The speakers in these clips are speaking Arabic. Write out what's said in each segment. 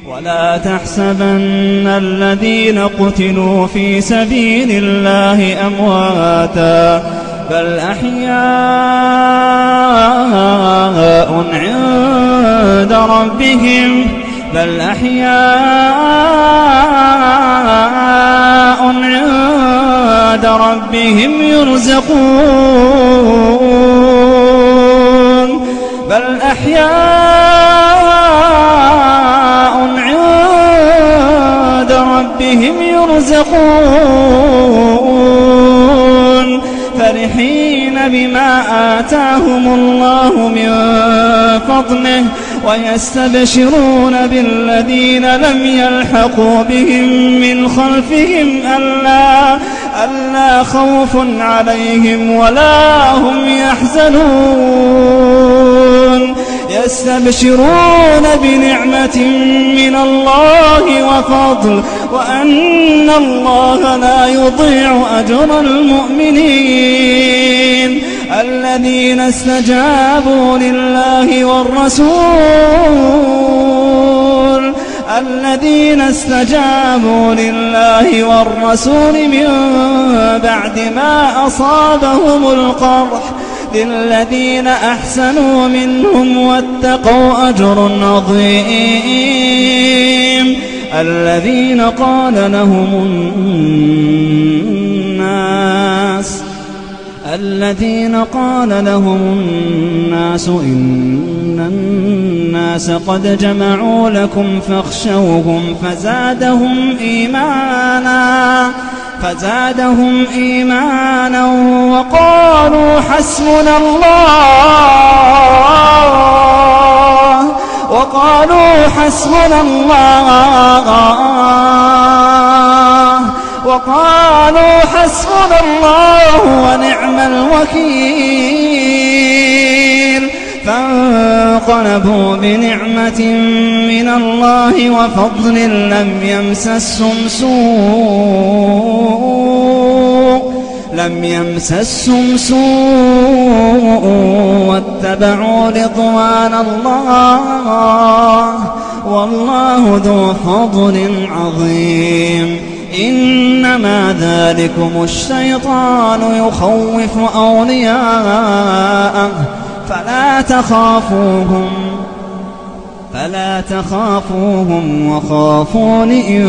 ولا تحسبن الذين قتلوا في سبيل الله أمواتا بل أحياء عند ربهم يرزقون بل أحياء عند ربهم يرزقون فرحين بما آتاهم الله من فضله ويستبشرون بالذين لم يلحقوا بهم من خلفهم ألا خوف عليهم ولا هم يحزنون يستبشرون بنعمة من الله وفضل وأن الله لا يضيع أجر المؤمنين الذين استجابوا لله والرسول من بعد ما أصابهم القرح للذين أحسنوا منهم واتقوا أجر عظيم الذين قال لهم الناس إن الناس قد جمعوا لكم فاخشوهم فزادهم إيمانا وقالوا حسبنا الله ونعم الوكيل فانقلبوا بنعمة من الله وفضل لم يمسسهم سوء واتبعوا رضوان الله والله ذو فضل عظيم إنما ذلكم الشيطان يخوف أولياءه فلا تخافوهم وخافون إن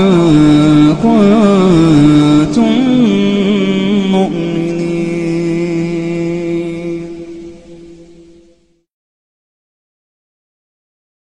كنتم مؤمنين.